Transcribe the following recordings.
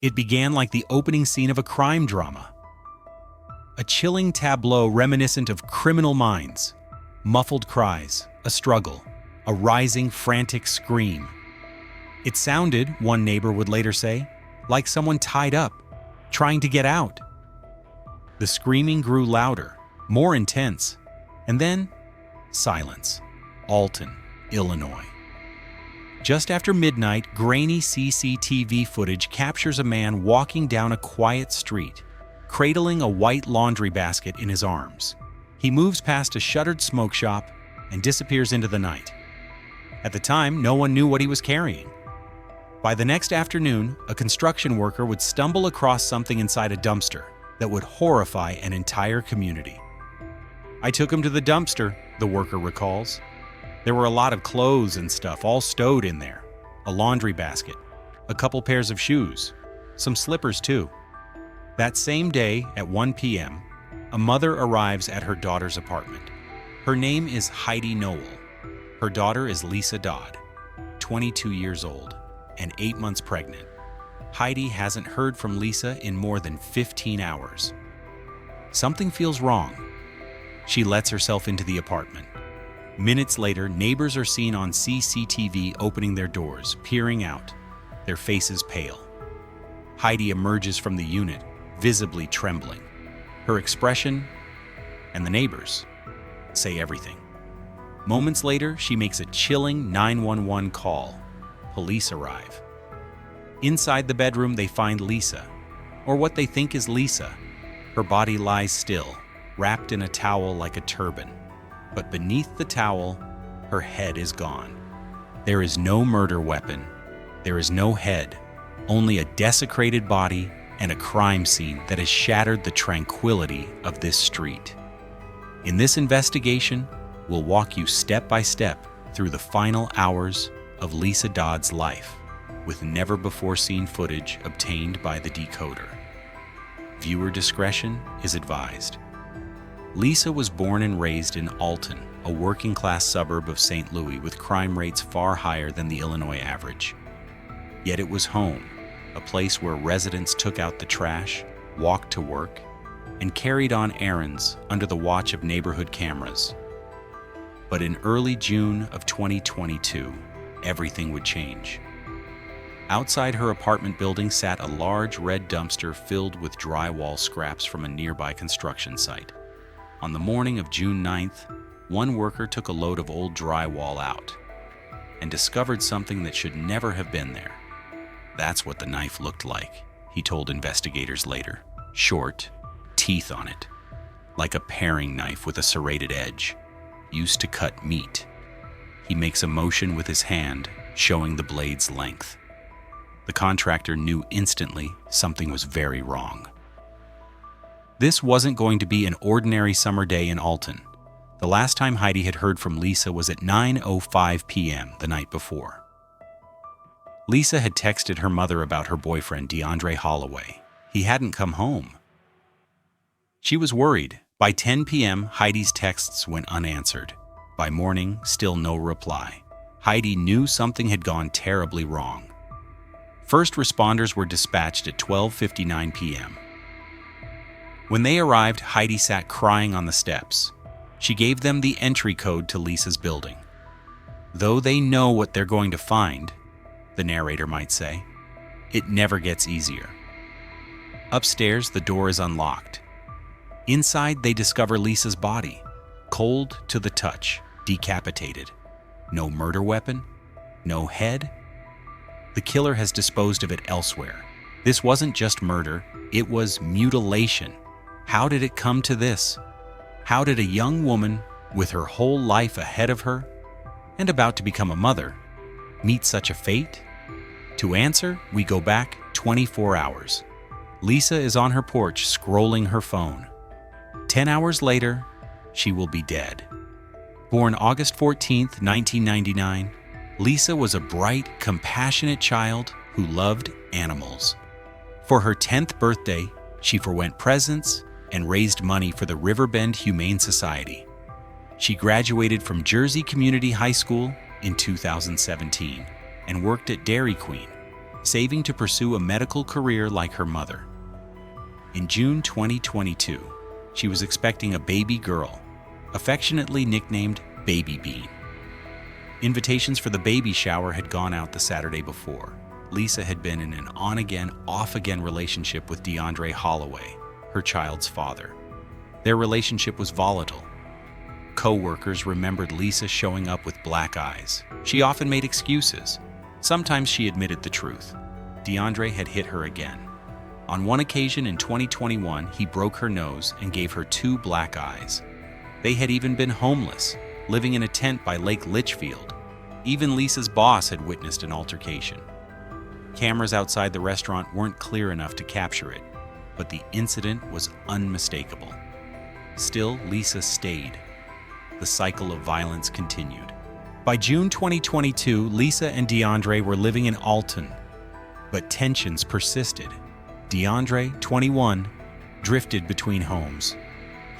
It began like the opening scene of a crime drama. A chilling tableau reminiscent of Criminal Minds. Muffled cries, a struggle, a rising, frantic scream. It sounded, one neighbor would later say, like someone tied up, trying to get out. The screaming grew louder, more intense, and then silence. Alton, Illinois. Just after midnight, grainy CCTV footage captures a man walking down a quiet street, cradling a white laundry basket in his arms. He moves past a shuttered smoke shop and disappears into the night. At the time, no one knew what he was carrying. By the next afternoon, a construction worker would stumble across something inside a dumpster that would horrify an entire community. "I took him to the dumpster," the worker recalls. "There were a lot of clothes and stuff all stowed in there. A laundry basket, a couple pairs of shoes, some slippers too." That same day at 1 p.m., a mother arrives at her daughter's apartment. Her name is Heidi Noel. Her daughter is Lisa Dodd, 22 years old and 8 months pregnant. Heidi hasn't heard from Lisa in more than 15 hours. Something feels wrong. She lets herself into the apartment. Minutes later, neighbors are seen on CCTV opening their doors, peering out, their faces pale. Heidi emerges from the unit, visibly trembling. Her expression and the neighbors say everything. Moments later, she makes a chilling 911 call. Police arrive. Inside the bedroom, they find Lisa, or what they think is Lisa. Her body lies still, wrapped in a towel like a turban. But beneath the towel, her head is gone. There is no murder weapon. There is no head, only a desecrated body and a crime scene that has shattered the tranquility of this street. In this investigation, we'll walk you step by step through the final hours of Lisa Dodd's life, with never-before-seen footage obtained by the decoder. Viewer discretion is advised. Lisa was born and raised in Alton, a working-class suburb of St. Louis with crime rates far higher than the Illinois average. Yet it was home, a place where residents took out the trash, walked to work, and carried on errands under the watch of neighborhood cameras. But in early June of 2022, everything would change. Outside her apartment building sat a large red dumpster filled with drywall scraps from a nearby construction site. On the morning of June 9th, one worker took a load of old drywall out and discovered something that should never have been there. "That's what the knife looked like," he told investigators later. "Short, teeth on it, like a paring knife with a serrated edge, used to cut meat." He makes a motion with his hand, showing the blade's length. The contractor knew instantly something was very wrong. This wasn't going to be an ordinary summer day in Alton. The last time Heidi had heard from Lisa was at 9:05 p.m. the night before. Lisa had texted her mother about her boyfriend, DeAndre Holloway. He hadn't come home. She was worried. By 10 p.m., Heidi's texts went unanswered. By morning, still no reply. Heidi knew something had gone terribly wrong. First responders were dispatched at 12:59 p.m. When they arrived, Heidi sat crying on the steps. She gave them the entry code to Lisa's building. Though they know what they're going to find, the narrator might say, it never gets easier. Upstairs, the door is unlocked. Inside, they discover Lisa's body, cold to the touch, decapitated. No murder weapon, no head. The killer has disposed of it elsewhere. This wasn't just murder, it was mutilation. How did it come to this? How did a young woman, with her whole life ahead of her, and about to become a mother, meet such a fate? To answer, we go back 24 hours. Lisa is on her porch scrolling her phone. 10 hours later, she will be dead. Born August 14th, 1999, Lisa was a bright, compassionate child who loved animals. For her 10th birthday, she forwent presents and raised money for the Riverbend Humane Society. She graduated from Jersey Community High School in 2017 and worked at Dairy Queen, saving to pursue a medical career like her mother. In June 2022, she was expecting a baby girl, affectionately nicknamed Baby Bean. Invitations for the baby shower had gone out the Saturday before. Lisa had been in an on-again, off-again relationship with DeAndre Holloway, her child's father. Their relationship was volatile. Co-workers remembered Lisa showing up with black eyes. She often made excuses. Sometimes she admitted the truth. DeAndre had hit her again. On one occasion in 2021, he broke her nose and gave her 2 black eyes. They had even been homeless, living in a tent by Lake Litchfield. Even Lisa's boss had witnessed an altercation. Cameras outside the restaurant weren't clear enough to capture it, but the incident was unmistakable. Still, Lisa stayed. The cycle of violence continued. By June 2022, Lisa and DeAndre were living in Alton, but tensions persisted. DeAndre, 21, drifted between homes.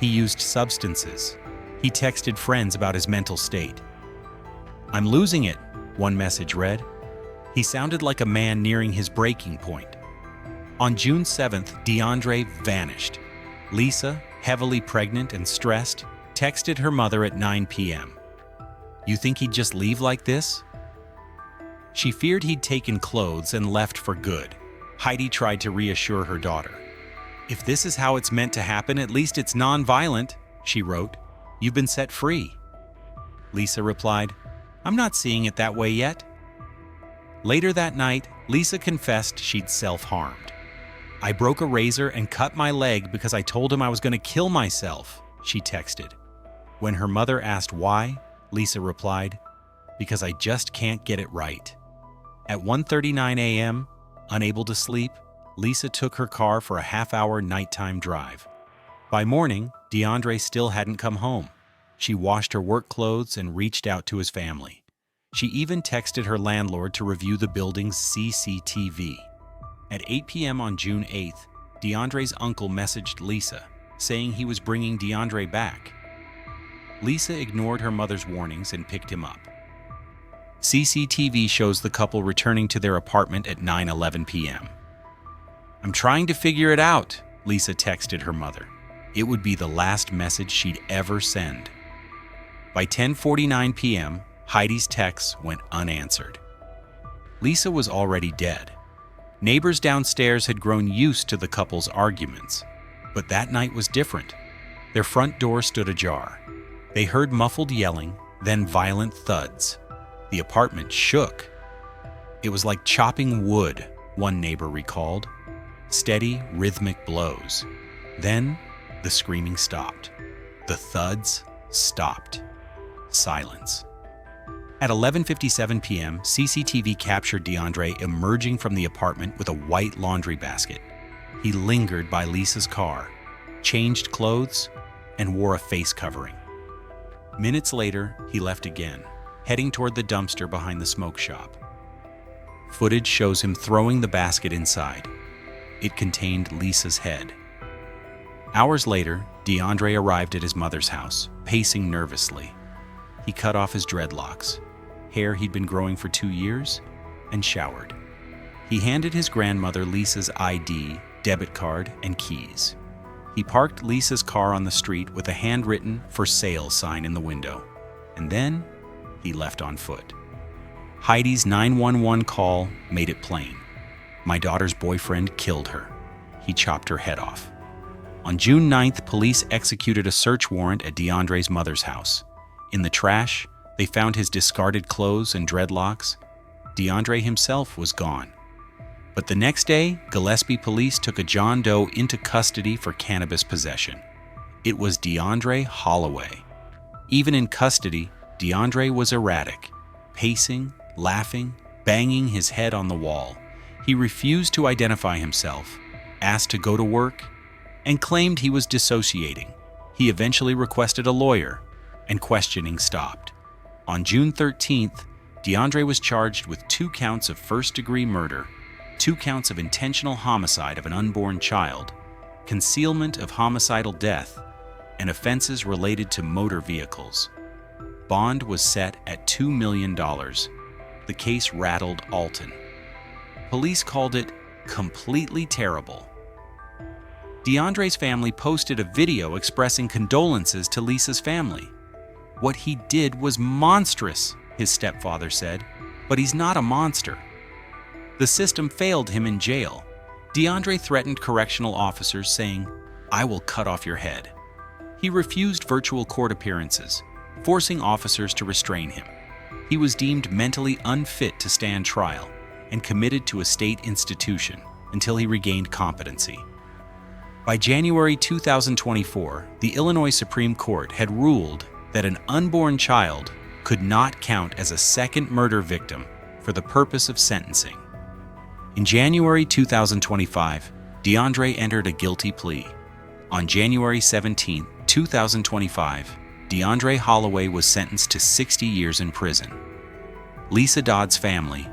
He used substances. He texted friends about his mental state. "I'm losing it," one message read. He sounded like a man nearing his breaking point. On June 7th, DeAndre vanished. Lisa, heavily pregnant and stressed, texted her mother at 9 p.m. "You think he'd just leave like this?" She feared he'd taken clothes and left for good. Heidi tried to reassure her daughter. "If this is how it's meant to happen, at least it's non-violent," she wrote. "You've been set free." Lisa replied, "I'm not seeing it that way yet." Later that night, Lisa confessed she'd self-harmed. "I broke a razor and cut my leg because I told him I was going to kill myself," she texted. When her mother asked why, Lisa replied, "Because I just can't get it right." At 1:39 a.m., unable to sleep, Lisa took her car for a half-hour nighttime drive. By morning, DeAndre still hadn't come home. She washed her work clothes and reached out to his family. She even texted her landlord to review the building's CCTV. At 8 p.m. on June 8th, DeAndre's uncle messaged Lisa, saying he was bringing DeAndre back. Lisa ignored her mother's warnings and picked him up. CCTV shows the couple returning to their apartment at 9:11 p.m. "I'm trying to figure it out," Lisa texted her mother. It would be the last message she'd ever send. By 10:49 p.m., Heidi's texts went unanswered. Lisa was already dead. Neighbors downstairs had grown used to the couple's arguments, but that night was different. Their front door stood ajar. They heard muffled yelling, then violent thuds. The apartment shook. "It was like chopping wood," one neighbor recalled. Steady, rhythmic blows. Then, the screaming stopped. The thuds stopped. Silence. At 11:57 p.m., CCTV captured DeAndre emerging from the apartment with a white laundry basket. He lingered by Lisa's car, changed clothes, and wore a face covering. Minutes later, he left again, heading toward the dumpster behind the smoke shop. Footage shows him throwing the basket inside. It contained Lisa's head. Hours later, DeAndre arrived at his mother's house, pacing nervously. He cut off his dreadlocks, hair he'd been growing for 2 years, and showered. He handed his grandmother Lisa's ID, debit card, and keys. He parked Lisa's car on the street with a handwritten "For Sale" sign in the window, and then he left on foot. Heidi's 911 call made it plain. "My daughter's boyfriend killed her. He chopped her head off." On June 9th, police executed a search warrant at DeAndre's mother's house. In the trash, they found his discarded clothes and dreadlocks. DeAndre himself was gone. But the next day, Gillespie police took a John Doe into custody for cannabis possession. It was DeAndre Holloway. Even in custody, DeAndre was erratic, pacing, laughing, banging his head on the wall. He refused to identify himself, asked to go to work, and claimed he was dissociating. He eventually requested a lawyer, and questioning stopped. On June 13th, DeAndre was charged with 2 counts of first-degree murder, 2 counts of intentional homicide of an unborn child, concealment of homicidal death, and offenses related to motor vehicles. Bond was set at $2 million. The case rattled Alton. Police called it completely terrible. DeAndre's family posted a video expressing condolences to Lisa's family. "What he did was monstrous," his stepfather said, "but he's not a monster." The system failed him in jail. DeAndre threatened correctional officers, saying, "I will cut off your head." He refused virtual court appearances, forcing officers to restrain him. He was deemed mentally unfit to stand trial and committed to a state institution until he regained competency. By January 2024, the Illinois Supreme Court had ruled that an unborn child could not count as a second murder victim for the purpose of sentencing. In January 2025, DeAndre entered a guilty plea. On January 17, 2025, DeAndre Holloway was sentenced to 60 years in prison. Lisa Dodd's family,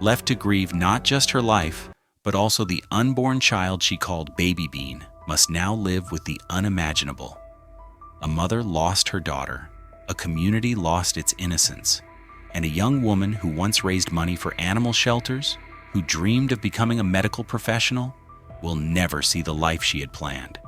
left to grieve not just her life, but also the unborn child she called Baby Bean, must now live with the unimaginable. A mother lost her daughter, a community lost its innocence, and a young woman who once raised money for animal shelters, who dreamed of becoming a medical professional, will never see the life she had planned.